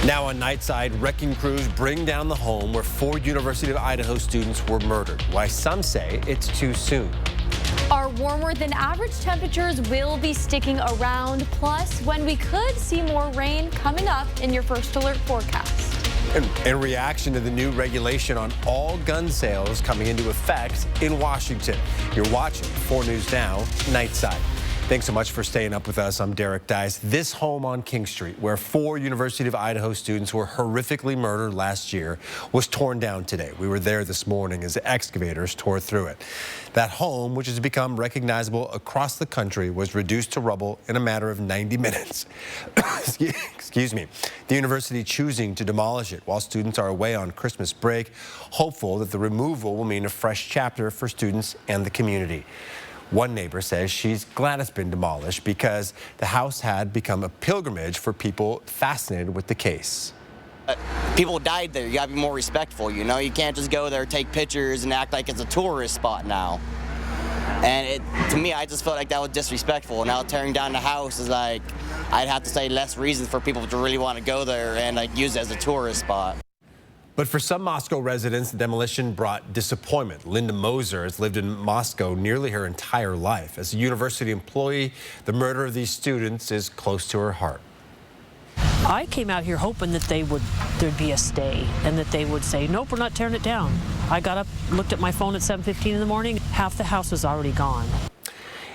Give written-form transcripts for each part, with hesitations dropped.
Now on Nightside, wrecking crews bring down the home where 4 University of Idaho students were murdered. Why some say it's too soon. Our warmer than average temperatures will be sticking around, plus when we could see more rain coming up in your first alert forecast. In reaction to the new regulation on all gun sales coming into effect in Washington. You're watching 4 News Now, Nightside. Thanks so much for staying up with us. I'm Derek Dice. This home on King Street, where 4 University of Idaho students were horrifically murdered last year, was torn down today. We were there this morning as excavators tore through it. That home, which has become recognizable across the country, was reduced to rubble in a matter of 90 minutes. Excuse me. The university choosing to demolish it while students are away on Christmas break, hopeful that the removal will mean a fresh chapter for students and the community. One neighbor says she's glad it's been demolished because the house had become a pilgrimage for people fascinated with the case. People died there. You gotta be more respectful, you know? You can't just go there, take pictures, and act like it's a tourist spot now. And to me, I just felt like that was disrespectful. Now tearing down the house is like, I'd have to say less reason for people to really want to go there and like use it as a tourist spot. But for some Moscow residents, the demolition brought disappointment. Linda Moser has lived in Moscow nearly her entire life. As a university employee, the murder of these students is close to her heart. I came out here hoping that there'd be a stay and that they would say, nope, we're not tearing it down. I got up, looked at my phone at 7:15 in the morning. Half the house was already gone.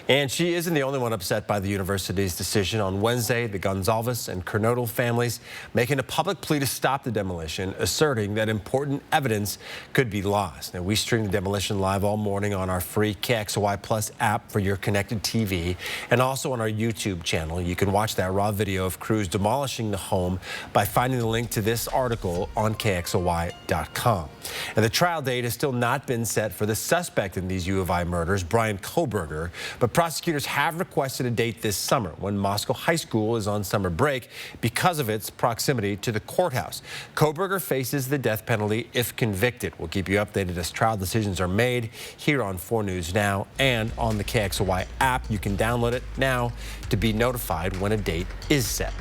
And she isn't the only one upset by the university's decision. On Wednesday, the Gonzalez and Kernodle families making a public plea to stop the demolition, asserting that important evidence could be lost. Now, we stream the demolition live all morning on our free KXOY Plus app for your connected TV and also on our YouTube channel. You can watch that raw video of crews demolishing the home by finding the link to this article on KXOY.com. And the trial date has still not been set for the suspect in these U of I murders, Brian Koberger, but prosecutors have requested a date this summer when Moscow High School is on summer break because of its proximity to the courthouse. Koberger faces the death penalty if convicted. We'll keep you updated as trial decisions are made here on 4 News Now and on the KXOY app. You can download it now to be notified when a date is set.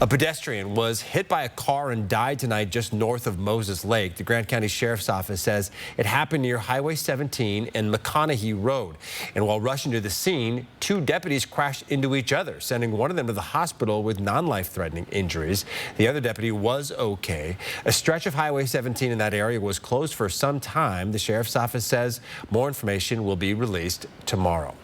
A pedestrian was hit by a car and died tonight just north of Moses Lake. The Grant County Sheriff's Office says it happened near Highway 17 and McConaughey Road. And while rushing to the scene, 2 deputies crashed into each other, sending one of them to the hospital with non-life-threatening injuries. The other deputy was okay. A stretch of Highway 17 in that area was closed for some time. The Sheriff's Office says more information will be released tomorrow.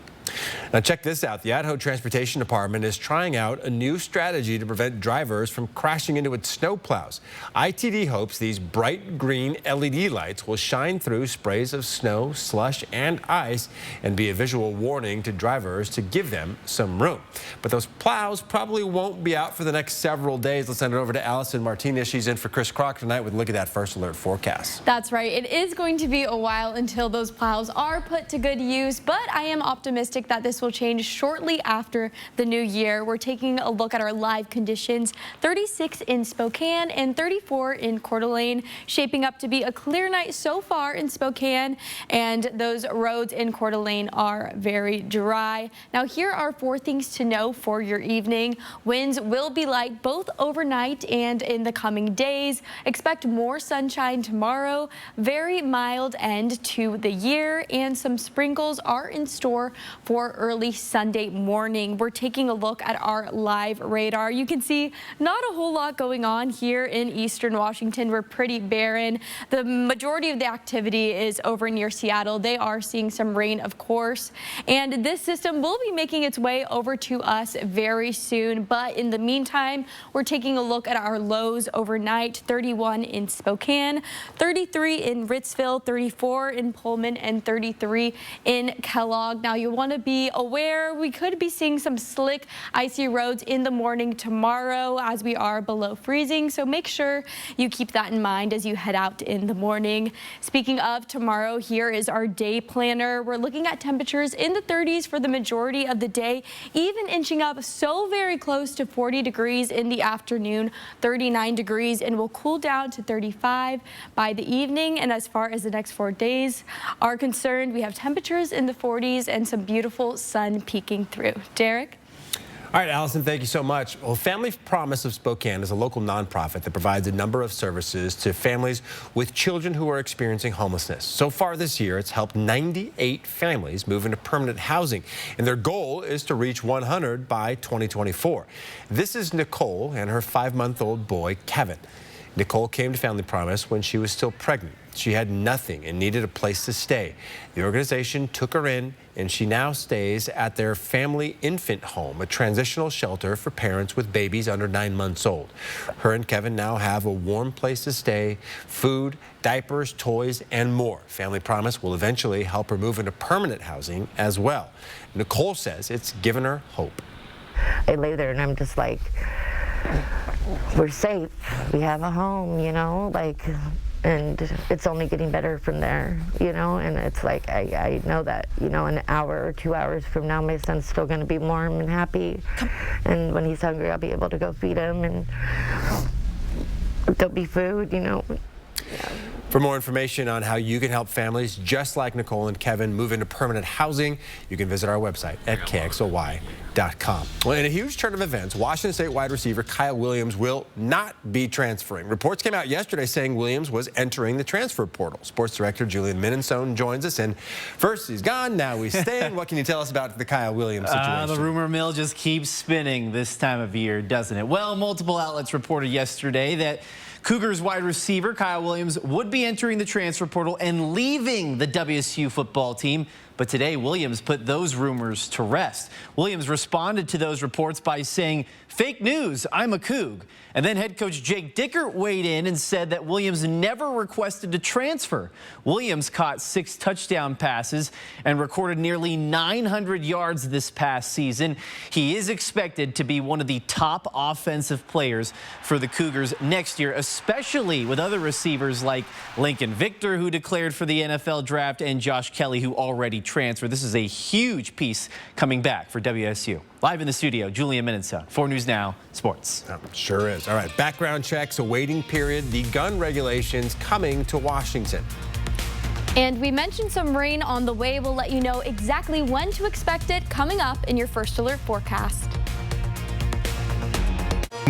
Now check this out. The Idaho Transportation Department is trying out a new strategy to prevent drivers from crashing into its snowplows. ITD hopes these bright green LED lights will shine through sprays of snow, slush, and ice and be a visual warning to drivers to give them some room. But those plows probably won't be out for the next several days. Let's send it over to Allison Martinez. She's in for Chris Crocker tonight with a look at that first alert forecast. That's right. It is going to be a while until those plows are put to good use, but I am optimistic that this will change shortly after the new year. We're taking a look at our live conditions. 36 in Spokane and 34 in Coeur d'Alene, shaping up to be a clear night so far in Spokane, and those roads in Coeur d'Alene are very dry. Now here are 4 things to know for your evening. Winds will be light both overnight and in the coming days. Expect more sunshine tomorrow, very mild end to the year, and some sprinkles are in store for early Sunday morning. We're taking a look at our live radar. You can see not a whole lot going on here in eastern Washington. We're pretty barren. The majority of the activity is over near Seattle. They are seeing some rain, of course, and this system will be making its way over to us very soon. But in the meantime, we're taking a look at our lows overnight. 31 in Spokane, 33 in Ritzville, 34 in Pullman, and 33 in Kellogg. Now you want to be aware we could be seeing some slick, icy roads in the morning tomorrow as we are below freezing. So make sure you keep that in mind as you head out in the morning. Speaking of tomorrow, here is our day planner. We're looking at temperatures in the 30s for the majority of the day, even inching up so very close to 40 degrees in the afternoon, 39 degrees, and will cool down to 35 by the evening. And as far as the next 4 days are concerned, we have temperatures in the 40s and some beautiful sun peeking through. Derek? All right, Allison, thank you so much. Well, Family Promise of Spokane is a local nonprofit that provides a number of services to families with children who are experiencing homelessness. So far this year, it's helped 98 families move into permanent housing, and their goal is to reach 100 by 2024. This is Nicole and her 5-month-old boy, Kevin. Nicole came to Family Promise when she was still pregnant. She had nothing and needed a place to stay. The organization took her in, and she now stays at their family infant home, a transitional shelter for parents with babies under 9 months old. Her and Kevin now have a warm place to stay, food, diapers, toys, and more. Family Promise will eventually help her move into permanent housing as well. Nicole says it's given her hope. I lay there and I'm just like, we're safe. We have a home, you know, like, and it's only getting better from there, you know, and it's like, I know that, you know, an hour or 2 hours from now, my son's still going to be warm and happy. And when he's hungry, I'll be able to go feed him, and there'll be food, you know. Yeah. For more information on how you can help families just like Nicole and Kevin move into permanent housing, you can visit our website at KXLY.com. Well, in a huge turn of events, Washington State wide receiver Kyle Williams will not be transferring. Reports came out yesterday saying Williams was entering the transfer portal. Sports director Julian Minnesone joins us, and first he's gone, now he's staying. What can you tell us about the Kyle Williams situation? The rumor mill just keeps spinning this time of year, doesn't it? Well, multiple outlets reported yesterday that Cougars wide receiver Kyle Williams would be entering the transfer portal and leaving the WSU football team. But today, Williams put those rumors to rest. Williams responded to those reports by saying, "Fake news, I'm a Coug." And then head coach Jake Dickert weighed in and said that Williams never requested to transfer. Williams caught 6 touchdown passes and recorded nearly 900 yards this past season. He is expected to be one of the top offensive players for the Cougars next year, especially with other receivers like Lincoln Victor, who declared for the NFL draft, and Josh Kelly, who already transferred. This is a huge piece coming back for WSU. Live in the studio, Julian Minnesone, 4 News Now Sports. Sure is. All right, background checks, a waiting period, the gun regulations coming to Washington. And we mentioned some rain on the way. We'll let you know exactly when to expect it coming up in your First Alert forecast.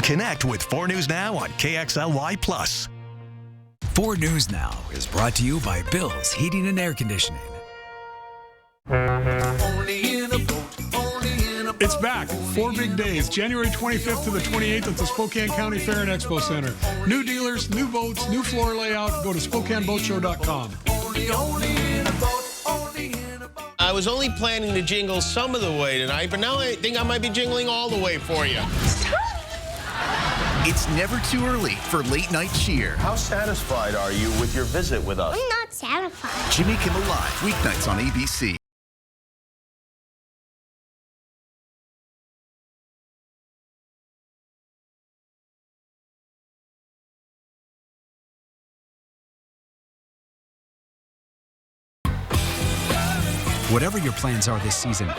Connect with 4 News Now on KXLY+. 4 News Now is brought to you by Bill's Heating and Air Conditioning. It's back. 4 big days, January 25th to the 28th at the Spokane County Fair and Expo Center. New dealers, new boats, new floor layout. Go to SpokaneBoatShow.com. I was only planning to jingle some of the way tonight, but now I think I might be jingling all the way for you. It's never too early for late night cheer. How satisfied are you with your visit with us? I'm not satisfied. Jimmy Kimmel Live, weeknights on ABC. Whatever your plans are this season,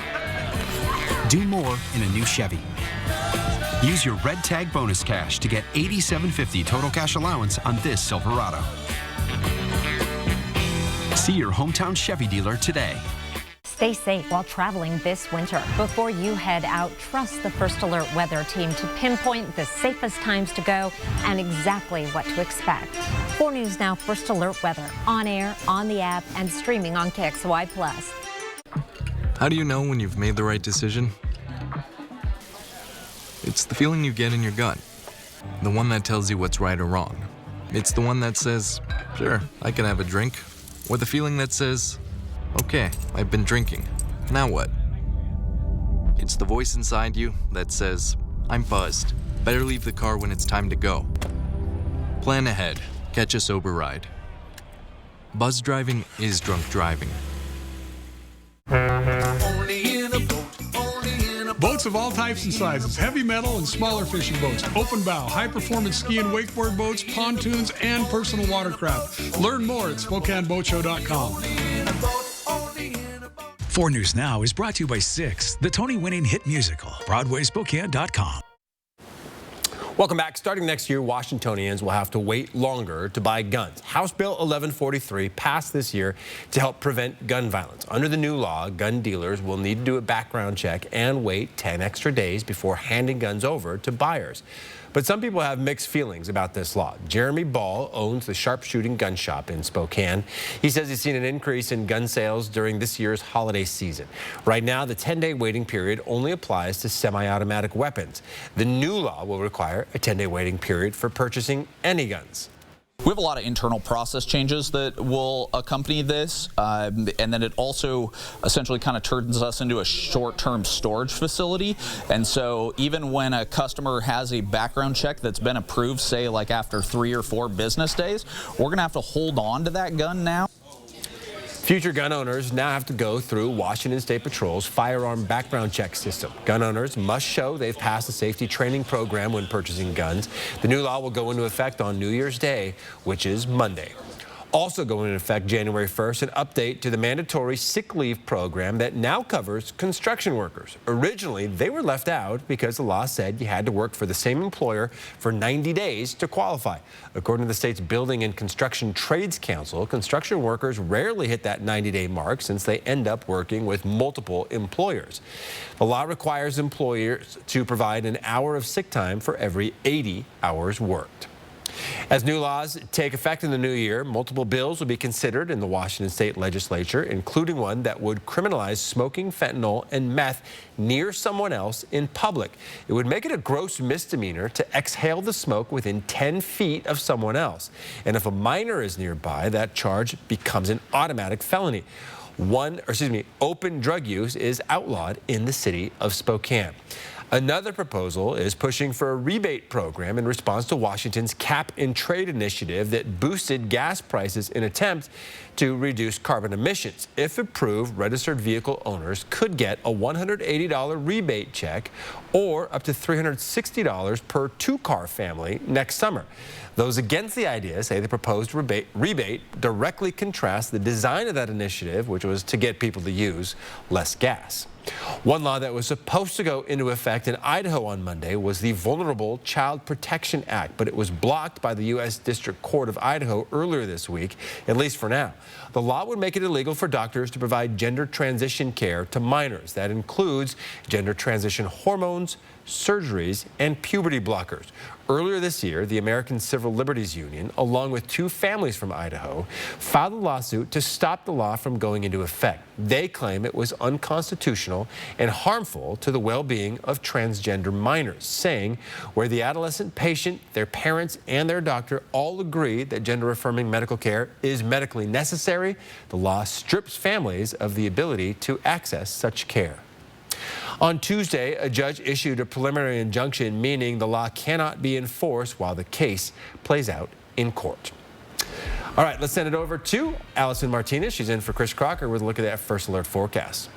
do more in a new Chevy. Use your Red Tag bonus cash to get $87.50 total cash allowance on this Silverado. See your hometown Chevy dealer today. Stay safe while traveling this winter. Before you head out, trust the First Alert weather team to pinpoint the safest times to go and exactly what to expect. 4 News Now First Alert weather on air, on the app, and streaming on KXLY+. How do you know when you've made the right decision? It's the feeling you get in your gut. The one that tells you what's right or wrong. It's the one that says, sure, I can have a drink. Or the feeling that says, okay, I've been drinking. Now what? It's the voice inside you that says, I'm buzzed. Better leave the car when it's time to go. Plan ahead. Catch a sober ride. Buzz driving is drunk driving. Boats of all types and sizes, heavy metal and smaller fishing boats, open bow, high-performance ski and wakeboard boats, pontoons, and personal watercraft. Learn more at SpokaneBoatShow.com. 4 News Now is brought to you by Six, the Tony-winning hit musical, BroadwaySpokane.com. Welcome back. Starting next year, Washingtonians will have to wait longer to buy guns. House Bill 1143 passed this year to help prevent gun violence. Under the new law, gun dealers will need to do a background check and wait 10 extra days before handing guns over to buyers. But some people have mixed feelings about this law. Jeremy Ball owns the sharpshooting gun shop in Spokane. He says he's seen an increase in gun sales during this year's holiday season. Right now, the 10-day waiting period only applies to semi-automatic weapons. The new law will require a 10-day waiting period for purchasing any guns. We have a lot of internal process changes that will accompany this, and then it also essentially kind of turns us into a short-term storage facility. And so even when a customer has a background check that's been approved, say like after 3 or 4 business days, we're going to have to hold on to that gun now. Future gun owners now have to go through Washington State Patrol's firearm background check system. Gun owners must show they've passed a safety training program when purchasing guns. The new law will go into effect on New Year's Day, which is Monday. Also going into effect January 1st, an update to the mandatory sick leave program that now covers construction workers. Originally, they were left out because the law said you had to work for the same employer for 90 days to qualify. According to the state's Building and Construction Trades Council, construction workers rarely hit that 90-day mark since they end up working with multiple employers. The law requires employers to provide an hour of sick time for every 80 hours worked. As new laws take effect in the new year, multiple bills will be considered in the Washington State Legislature, including one that would criminalize smoking fentanyl and meth near someone else in public. It would make it a gross misdemeanor to exhale the smoke within 10 feet of someone else. And if a minor is nearby, that charge becomes an automatic felony. Open drug use is outlawed in the city of Spokane. Another proposal is pushing for a rebate program in response to Washington's cap and trade initiative that boosted gas prices in an attempt to reduce carbon emissions. If approved, registered vehicle owners could get a $180 rebate check or up to $360 per 2-car family next summer. Those against the idea say the proposed rebate directly contrasts the design of that initiative, which was to get people to use less gas. One law that was supposed to go into effect in Idaho on Monday was the Vulnerable Child Protection Act, but it was blocked by the U.S. District Court of Idaho earlier this week, at least for now. The law would make it illegal for doctors to provide gender transition care to minors. That includes gender transition hormones, surgeries, and puberty blockers. Earlier this year, the American Civil Liberties Union, along with 2 families from Idaho, filed a lawsuit to stop the law from going into effect. They claim it was unconstitutional and harmful to the well-being of transgender minors, saying where the adolescent patient, their parents, and their doctor all agree that gender-affirming medical care is medically necessary, the law strips families of the ability to access such care. On Tuesday, a judge issued a preliminary injunction, meaning the law cannot be enforced while the case plays out in court. All right, let's send it over to Allison Martinez. She's in for Chris Crocker with a look at that First Alert forecast.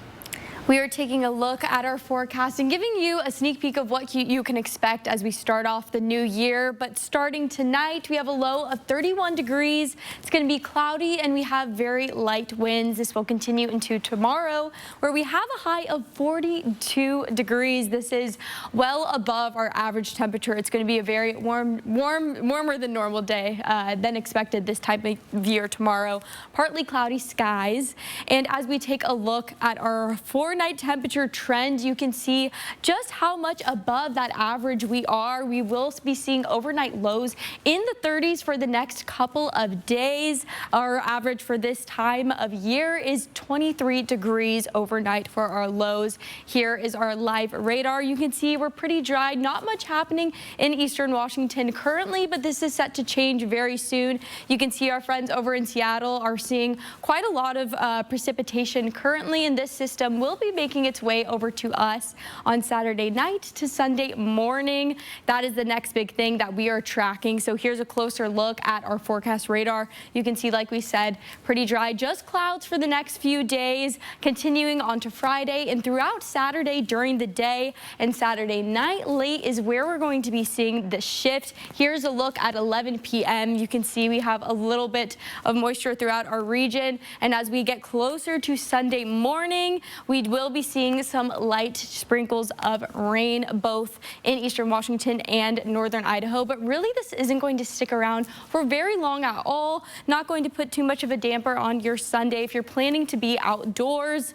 We are taking a look at our forecast and giving you a sneak peek of what you can expect as we start off the new year. But starting tonight, we have a low of 31 degrees. It's going to be cloudy and we have very light winds. This will continue into tomorrow, where we have a high of 42 degrees. This is well above our average temperature. It's going to be a very warmer than normal day than expected this time of year tomorrow. Partly cloudy skies. And as we take a look at our overnight temperature trend, you can see just how much above that average we are. We will be seeing overnight lows in the 30s for the next couple of days. Our average for this time of year is 23 degrees overnight for our lows. Here is our live radar. You can see we're pretty dry, not much happening in eastern Washington currently, but this is set to change very soon. You can see our friends over in Seattle are seeing quite a lot of precipitation currently, and this system will be making its way over to us on Saturday night to Sunday morning. That is the next big thing that we are tracking. So here's a closer look at our forecast radar. You can see, like we said, pretty dry, just clouds for the next few days, continuing on to Friday and throughout Saturday during the day, and Saturday night late is where we're going to be seeing the shift. Here's a look at 11 p.m. You can see we have a little bit of moisture throughout our region, and as we get closer to Sunday morning, we will be seeing some light sprinkles of rain both in eastern Washington and northern Idaho, but really this isn't going to stick around for very long at all. Not going to put too much of a damper on your Sunday. If you're planning to be outdoors,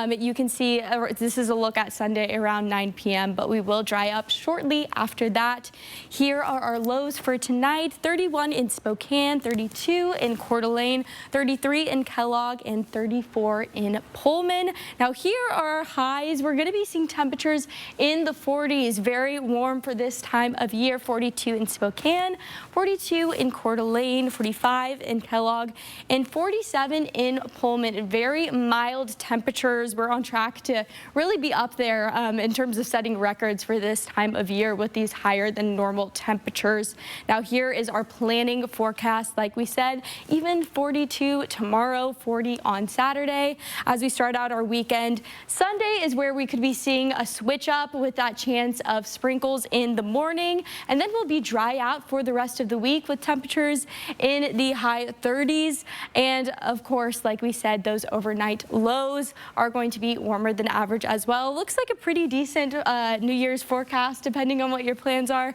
you can see this is a look at Sunday around 9 p.m., but we will dry up shortly after that. Here are our lows for tonight: 31 in Spokane, 32 in Coeur d'Alene, 33 in Kellogg, and 34 in Pullman. Now here are our highs. We're going to be seeing temperatures in the 40s, very warm for this time of year. 42 in Spokane, 42 in Coeur d'Alene, 45 in Kellogg, and 47 in Pullman. Very mild temperatures. We're on track to really be up there in terms of setting records for this time of year with these higher than normal temperatures. Now here is our planning forecast. Like we said, even 42 tomorrow, 40 on Saturday. As we start out our weekend, Sunday is where we could be seeing a switch up with that chance of sprinkles in the morning, and then we'll be dry out for the rest of the week with temperatures in the high 30s. And of course, like we said, those overnight lows are going to be warmer than average as well. Looks like a pretty decent New Year's forecast, depending on what your plans are.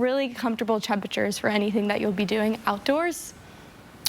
Really comfortable temperatures for anything that you'll be doing outdoors.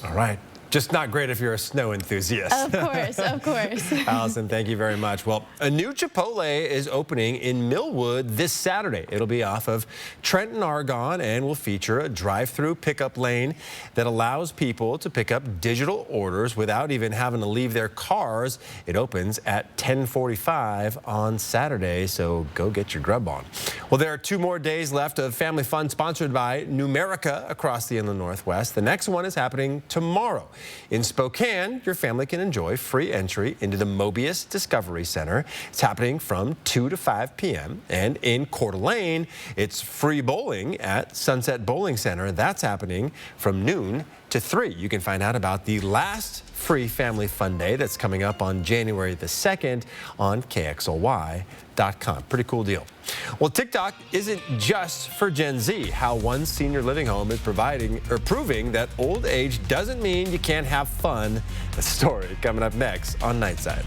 All right. Just not great if you're a snow enthusiast. Of course, of course. Allison, thank you very much. Well, a new Chipotle is opening in Millwood this Saturday. It'll be off of Trenton Argonne and will feature a drive-through pickup lane that allows people to pick up digital orders without even having to leave their cars. It opens at 10:45 on Saturday, so go get your grub on. Well, there are 2 more days left of Family Fun sponsored by Numerica across the Inland Northwest. The next one is happening tomorrow. In Spokane, your family can enjoy free entry into the Mobius Discovery Center. It's happening from 2 to 5 p.m. And in Coeur d'Alene, it's free bowling at Sunset Bowling Center. That's happening from noon to 3. You can find out about the last free Family Fun Day that's coming up on January the 2nd on KXLY.com. Pretty cool deal. Well, TikTok isn't just for Gen Z. How one senior living home is proving that old age doesn't mean you can't have fun. The story coming up next on Nightside.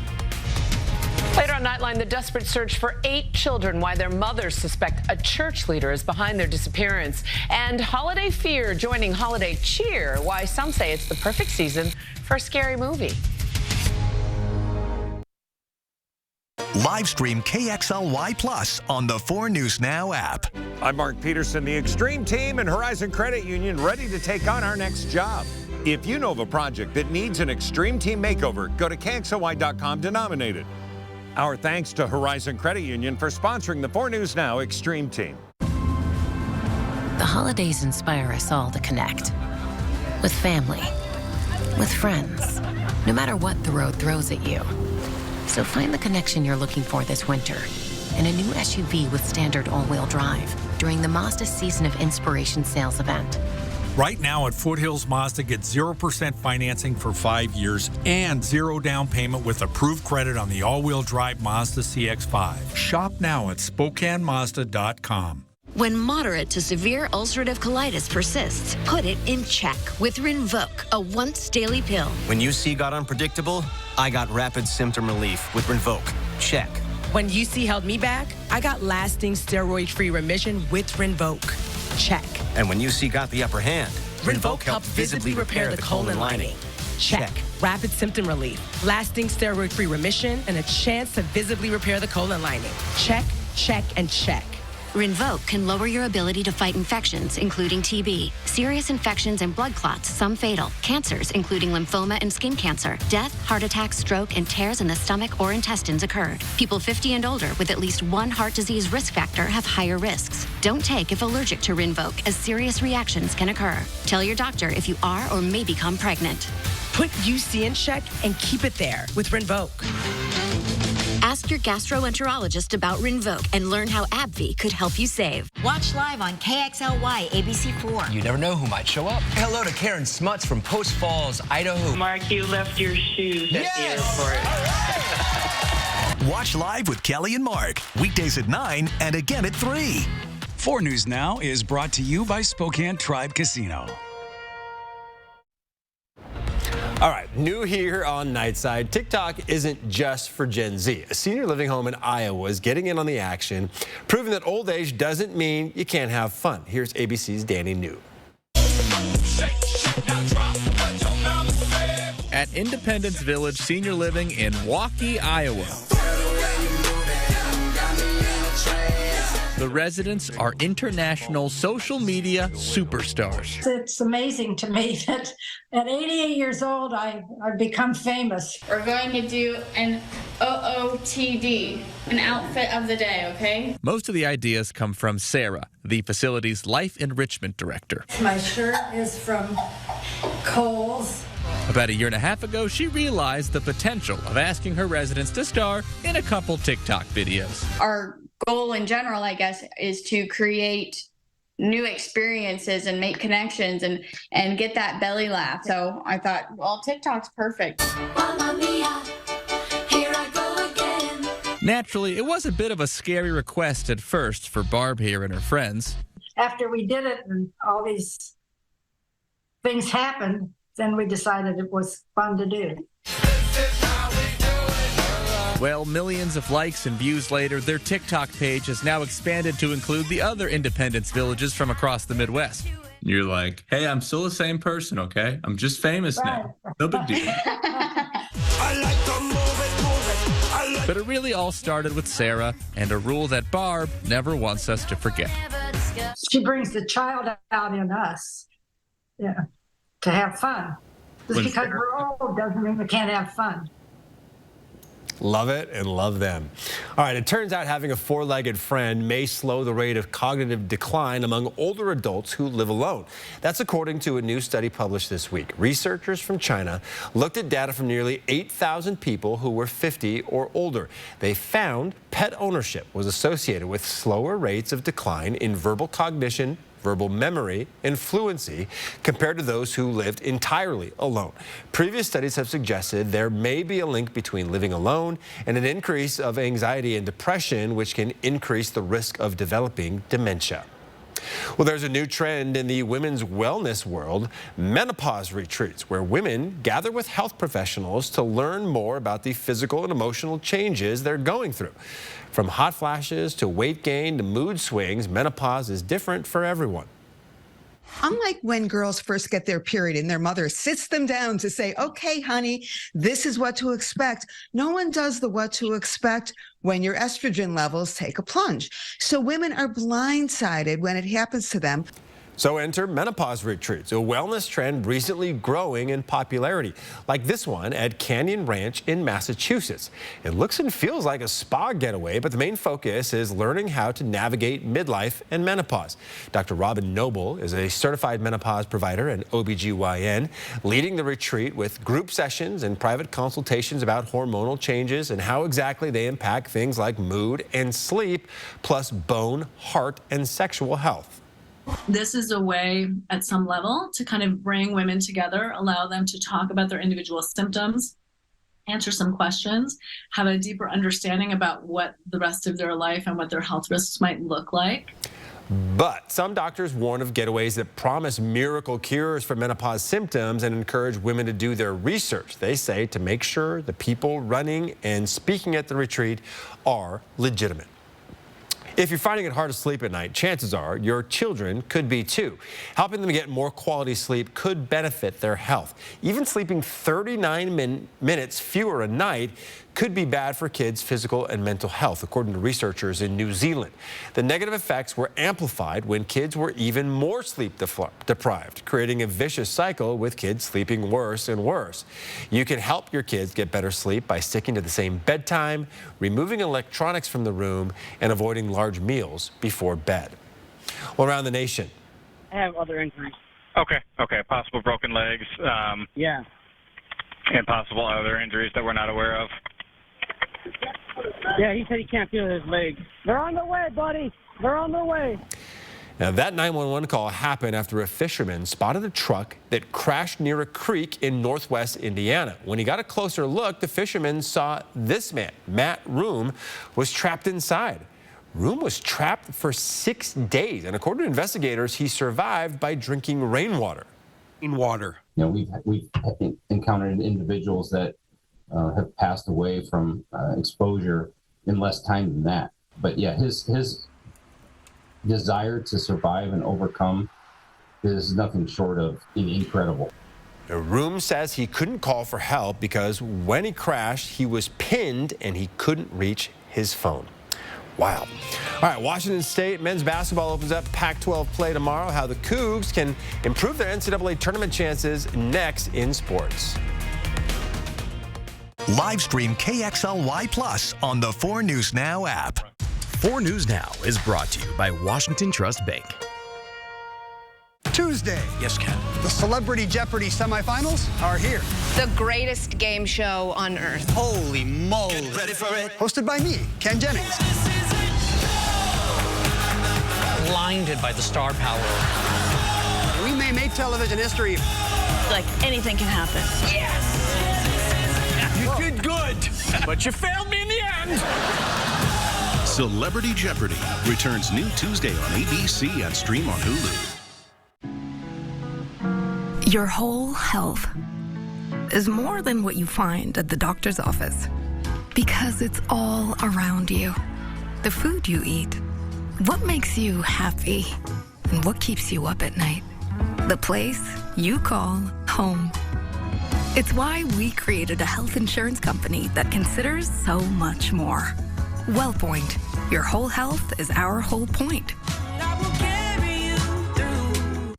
Later on Nightline, the desperate search for 8 children, why their mothers suspect a church leader is behind their disappearance. And holiday fear joining holiday cheer, why some say it's the perfect season for a scary movie. Live stream KXLY Plus on the 4 News Now app. I'm Mark Peterson, the Extreme Team and Horizon Credit Union, ready to take on our next job. If you know of a project that needs an Extreme Team makeover, go to KXLY.com to nominate it. Our thanks to Horizon Credit Union for sponsoring the 4 News Now Extreme Team. The holidays inspire us all to connect. With family, with friends, no matter what the road throws at you. So find the connection you're looking for this winter in a new SUV with standard all-wheel drive during the Mazda Season of Inspiration sales event. Right now at Foothills Mazda, get 0% financing for 5 years and 0 down payment with approved credit on the all-wheel drive Mazda CX-5. Shop now at SpokaneMazda.com. When moderate to severe ulcerative colitis persists, put it in check with Rinvoq, a once-daily pill. When UC got unpredictable, I got rapid symptom relief with Rinvoq. Check. When UC held me back, I got lasting steroid-free remission with Rinvoq. Check. And when UC got the upper hand, Rinvoq helped visibly repair the colon lining. Check. Rapid symptom relief, lasting steroid-free remission, and a chance to visibly repair the colon lining. Check, check, and check. Rinvoq can lower your ability to fight infections, including TB, serious infections and blood clots, some fatal, cancers, including lymphoma and skin cancer, death, heart attack, stroke, and tears in the stomach or intestines occurred. People 50 and older with at least one heart disease risk factor have higher risks. Don't take if allergic to Rinvoq, as serious reactions can occur. Tell your doctor if you are or may become pregnant. Put UC in check and keep it there with Rinvoq. Ask your gastroenterologist about Rinvoq and learn how AbbVie could help you save. Watch live on KXLY ABC4. You never know who might show up. Hello to Karen Smuts from Post Falls, Idaho. Mark, you left your shoes at the airport. Right. Watch live with Kelly and Mark. Weekdays at 9 and again at 3. 4 News Now is brought to you by Spokane Tribe Casino. All right, new here on Nightside. TikTok isn't just for Gen Z. A senior living home in Iowa is getting in on the action, proving that old age doesn't mean you can't have fun. Here's ABC's Danny New. At Independence Village Senior Living in Waukee, Iowa. The residents are international social media superstars. It's amazing to me that at 88 years old, I've become famous. We're going to do an OOTD, an outfit of the day, okay? Most of the ideas come from Sarah, the facility's life enrichment director. My shirt is from Kohl's. About a year and a half ago, she realized the potential of asking her residents to star in a couple TikTok videos. Our goal in general, I guess, is to create new experiences and make connections and get that belly laugh. So I thought, well, TikTok's perfect. Naturally, it was a bit of a scary request at first for Barb here and her friends. After we did it and all these things happened, then we decided it was fun to do. Well, millions of likes and views later, their TikTok page has now expanded to include the other Independence villages from across the Midwest. You're like, hey, I'm still the same person, okay? I'm just famous now. No big deal. But it really all started with Sarah and a rule that Barb never wants us to forget. She brings the child out in us, to have fun. Just because we're old doesn't mean we can't have fun. Love it and love them. All right, it turns out having a four-legged friend may slow the rate of cognitive decline among older adults who live alone. That's according to a new study published this week. Researchers from China looked at data from nearly 8,000 people who were 50 or older. They found pet ownership was associated with slower rates of decline in verbal cognition, verbal memory, and fluency compared to those who lived entirely alone. Previous studies have suggested there may be a link between living alone and an increase of anxiety and depression, which can increase the risk of developing dementia. Well, there's a new trend in the women's wellness world, menopause retreats, where women gather with health professionals to learn more about the physical and emotional changes they're going through. From hot flashes to weight gain to mood swings, menopause is different for everyone. Unlike when girls first get their period and their mother sits them down to say, okay, honey, this is what to expect. No one does the what to expect when your estrogen levels take a plunge. So women are blindsided when it happens to them. So enter menopause retreats, a wellness trend recently growing in popularity, like this one at Canyon Ranch in Massachusetts. It looks and feels like a spa getaway, but the main focus is learning how to navigate midlife and menopause. Dr. Robin Noble is a certified menopause provider and OBGYN, leading the retreat with group sessions and private consultations about hormonal changes and how exactly they impact things like mood and sleep, plus bone, heart, and sexual health. This is a way at some level to kind of bring women together, allow them to talk about their individual symptoms, answer some questions, have a deeper understanding about what the rest of their life and what their health risks might look like. But some doctors warn of getaways that promise miracle cures for menopause symptoms and encourage women to do their research. They say to make sure the people running and speaking at the retreat are legitimate. If you're finding it hard to sleep at night, chances are your children could be too. Helping them get more quality sleep could benefit their health. Even sleeping 39 minutes fewer a night could be bad for kids' physical and mental health, according to researchers in New Zealand. The negative effects were amplified when kids were even more sleep deprived, creating a vicious cycle with kids sleeping worse and worse. You can help your kids get better sleep by sticking to the same bedtime, removing electronics from the room, and avoiding large meals before bed. Well, around the nation. I have other injuries. Okay. Possible broken legs. Yeah. And possible other injuries that we're not aware of. Yeah, he said he can't feel his legs. They're on their way, buddy. They're on their way. Now, that 911 call happened after a fisherman spotted a truck that crashed near a creek in northwest Indiana. When he got a closer look, the fisherman saw this man, Matt Room, was trapped inside. Room was trapped for 6 days, and according to investigators, he survived by drinking rainwater. Rainwater we've encountered individuals that have passed away from exposure in less time than that. But yeah, his desire to survive and overcome is nothing short of incredible. The room says he couldn't call for help because when he crashed, he was pinned and he couldn't reach his phone. Wow. All right, Washington State men's basketball opens up Pac-12 play tomorrow. How the Cougs can improve their NCAA tournament chances next in sports. Live stream KXLY Plus on the 4 News Now app. 4 News Now is brought to you by Washington Trust Bank. Tuesday. Yes, Ken. The Celebrity Jeopardy semifinals are here. The greatest game show on earth. Holy moly. Get ready for it. Hosted by me, Ken Jennings. Blinded by the star power. We may make television history. Like anything can happen. Yes! You did good, but you failed me in the end. Celebrity Jeopardy returns new Tuesday on ABC and stream on Hulu. Your whole health is more than what you find at the doctor's office because it's all around you. The food you eat, what makes you happy, and what keeps you up at night. The place you call home. It's why we created a health insurance company that considers so much more. WellPoint, your whole health is our whole point.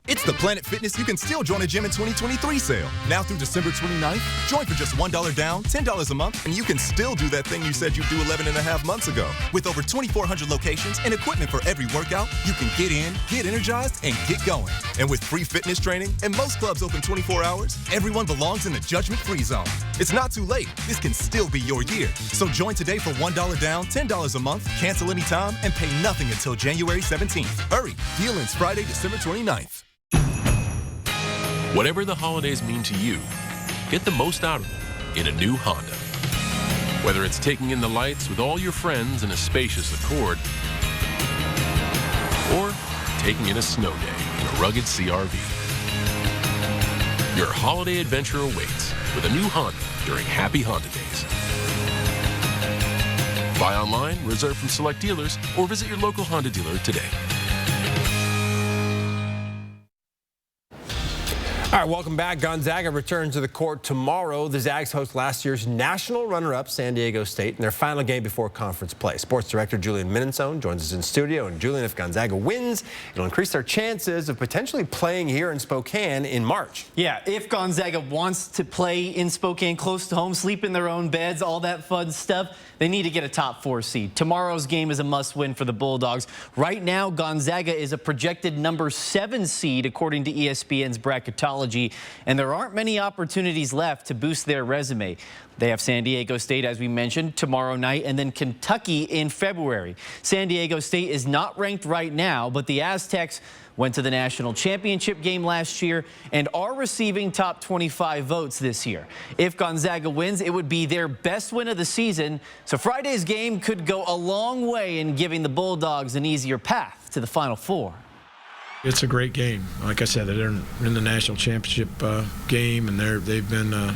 It's the Planet Fitness You Can Still Join a Gym in 2023 sale. Now through December 29th, join for just $1 down, $10 a month, and you can still do that thing you said you'd do 11 and a half months ago. With over 2,400 locations and equipment for every workout, you can get in, get energized, and get going. And with free fitness training and most clubs open 24 hours, everyone belongs in the judgment-free zone. It's not too late. This can still be your year. So join today for $1 down, $10 a month, cancel anytime, and pay nothing until January 17th. Hurry. Deal ends Friday, December 29th. Whatever the holidays mean to you, get the most out of them in a new Honda. Whether it's taking in the lights with all your friends in a spacious Accord, or taking in a snow day in a rugged CRV. Your holiday adventure awaits with a new Honda during Happy Honda Days. Buy online, reserve from select dealers, or visit your local Honda dealer today. All right, welcome back. Gonzaga returns to the court tomorrow. The Zags host last year's national runner-up, San Diego State, in their final game before conference play. Sports director Julian Minnesone joins us in studio. And Julian, if Gonzaga wins, it'll increase their chances of potentially playing here in Spokane in March. Yeah, if Gonzaga wants to play in Spokane close to home, sleep in their own beds, all that fun stuff, they need to get a top 4 seed. Tomorrow's game is a must-win for the Bulldogs. Right now, Gonzaga is a projected number 7 seed, according to ESPN's bracketology, and there aren't many opportunities left to boost their resume. They have San Diego State, as we mentioned, tomorrow night, and then Kentucky in February. San Diego State is not ranked right now, but the Aztecs went to the national championship game last year and are receiving top 25 votes this year. If Gonzaga wins, it would be their best win of the season. So Friday's game could go a long way in giving the Bulldogs an easier path to the Final Four. It's a great game. Like I said, they're in the national championship game, and they've been a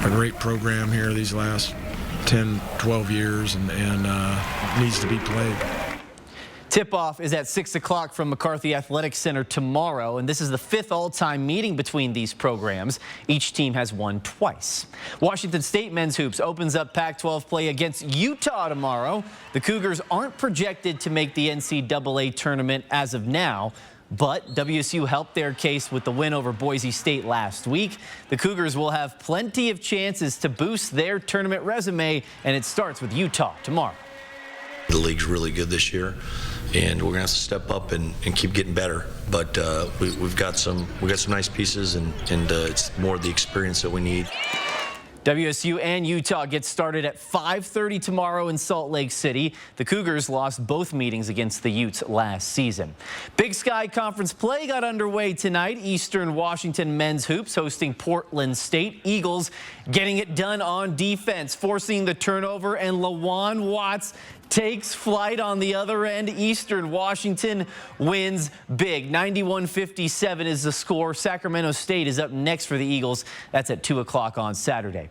great program here these last 10, 12 years, and needs to be played. Tip-off is at 6 o'clock from McCarthy Athletic Center tomorrow, and this is the 5th all-time meeting between these programs. Each team has won twice. Washington State men's hoops opens up Pac-12 play against Utah tomorrow. The Cougars aren't projected to make the NCAA tournament as of now, but WSU helped their case with the win over Boise State last week. The Cougars will have plenty of chances to boost their tournament resume, and it starts with Utah tomorrow. The league's really good this year, and we're gonna have to step up and keep getting better. But we've got some nice pieces, and it's more the experience that we need. WSU and Utah get started at 5:30 tomorrow in Salt Lake City. The Cougars lost both meetings against the Utes last season. Big Sky Conference play got underway tonight. Eastern Washington men's hoops hosting Portland State. Eagles getting it done on defense, forcing the turnover, and Lawan Watts takes flight on the other end. Eastern Washington wins big. 91-57 is the score. Sacramento State is up next for the Eagles. That's at 2 o'clock on Saturday.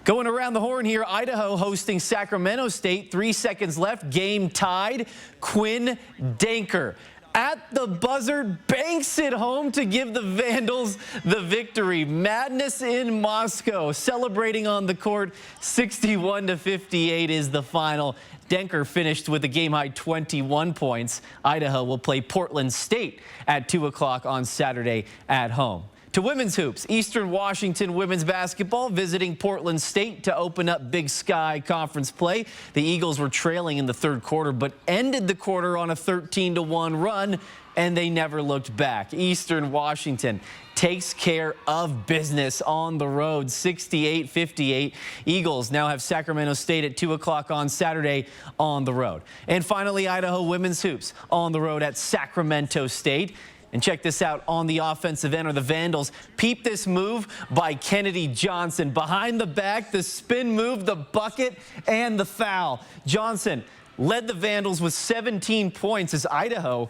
Going around the horn here, Idaho hosting Sacramento State. 3 seconds left. Game tied. Quinn Danker at the buzzer banks it home to give the Vandals the victory. Madness in Moscow. Celebrating on the court. 61-58 is the final. Denker finished with a game-high 21 points. Idaho will play Portland State at 2 o'clock on Saturday at home. To women's hoops, Eastern Washington women's basketball visiting Portland State to open up Big Sky Conference play. The Eagles were trailing in the third quarter, but ended the quarter on a 13-1 run, and they never looked back. Eastern Washington takes care of business on the road, 68-58. Eagles now have Sacramento State at 2 o'clock on Saturday on the road. And finally, Idaho women's hoops on the road at Sacramento State. And check this out, on the offensive end are the Vandals. Peep this move by Kennedy Johnson. Behind the back, the spin move, the bucket, and the foul. Johnson led the Vandals with 17 points as Idaho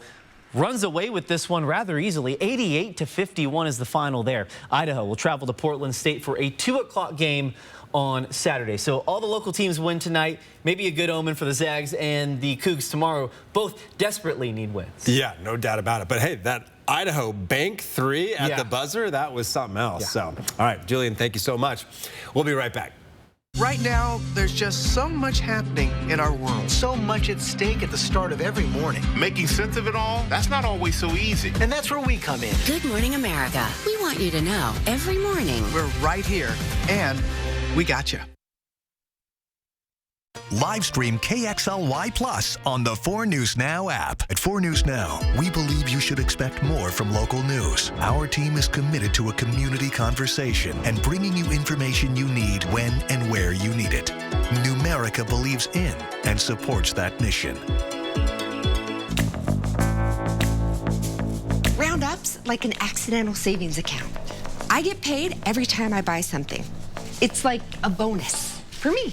runs away with this one rather easily. 88-51 is the final there. Idaho will travel to Portland State for a 2 o'clock game on Saturday. So all the local teams win tonight. Maybe a good omen for the Zags and the Cougs tomorrow. Both desperately need wins. Yeah, no doubt about it. But hey, that Idaho bank 3 at the buzzer, that was something else. So, all right, Julian, thank you so much. We'll be right back. Right now, there's just so much happening in our world. So much at stake at the start of every morning. Making sense of it all, that's not always so easy. And that's where we come in. Good morning, America. We want you to know every morning. We're right here, and we got you. Live stream KXLY Plus on the 4 News Now app. At 4 News Now, we believe you should expect more from local news. Our team is committed to a community conversation and bringing you information you need when and where you need it. Numerica believes in and supports that mission. Roundup's like an accidental savings account. I get paid every time I buy something. It's like a bonus for me.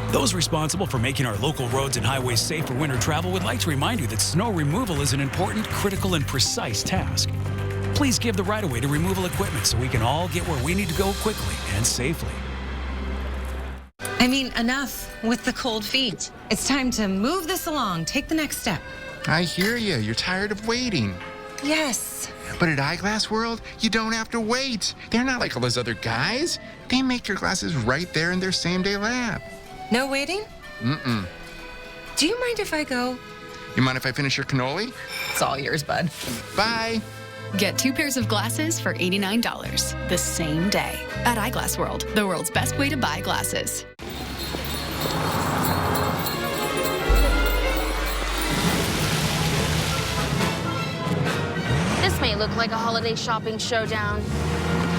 Those responsible for making our local roads and highways safe for winter travel would like to remind you that snow removal is an important, critical, and precise task. Please give the right-of-way to removal equipment so we can all get where we need to go quickly and safely. I mean, enough with the cold feet. It's time to move this along. Take the next step. I hear you. You're tired of waiting. Yes. But at Eyeglass World, you don't have to wait. They're not like all those other guys. They make your glasses right there in their same-day lab. No waiting? Mm-mm. Do you mind if I go? You mind if I finish your cannoli? It's all yours, bud. Bye. Get 2 pairs of glasses for $89 the same day at Eyeglass World, the world's best way to buy glasses. This may look like a holiday shopping showdown,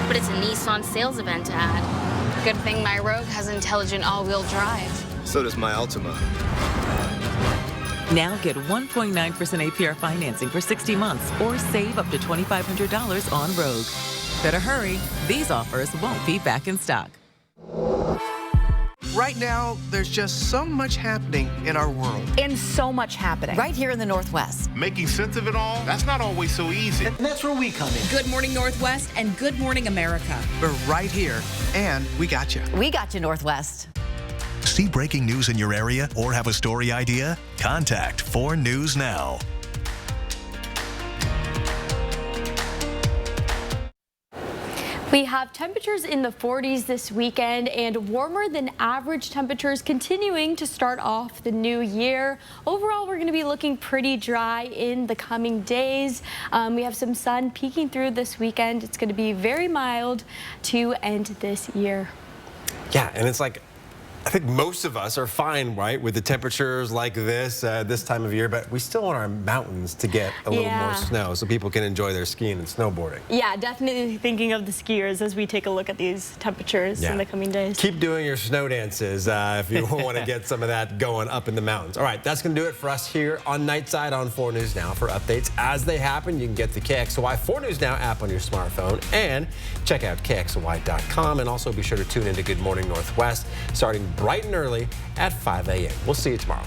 but it's a Nissan sales event ad. Good thing my Rogue has intelligent all-wheel drive. So does my Altima. Now get 1.9% APR financing for 60 months or save up to $2,500 on Rogue. Better hurry. These offers won't be back in stock. Right now, there's just so much happening in our world. And so much happening. Right here in the Northwest. Making sense of it all, that's not always so easy. And that's where we come in. Good morning, Northwest, and good morning, America. We're right here, and we got you. We got you, Northwest. See breaking news in your area or have a story idea? Contact 4 News Now. We have temperatures in the 40s this weekend and warmer than average temperatures continuing to start off the new year. Overall, we're going to be looking pretty dry in the coming days. We have some sun peeking through this weekend. It's going to be very mild to end this year. Yeah, and it's like I think most of us are fine, right, with the temperatures like this this time of year, but we still want our mountains to get a little more snow so people can enjoy their skiing and snowboarding. Yeah, definitely thinking of the skiers as we take a look at these temperatures in the coming days. Keep doing your snow dances if you want to get some of that going up in the mountains. All right, that's going to do it for us here on Nightside on 4 News Now. For updates as they happen, you can get the KXLY 4 News Now app on your smartphone and check out KXLY.com, and also be sure to tune into Good Morning Northwest starting bright and early at 5 a.m. We'll see you tomorrow.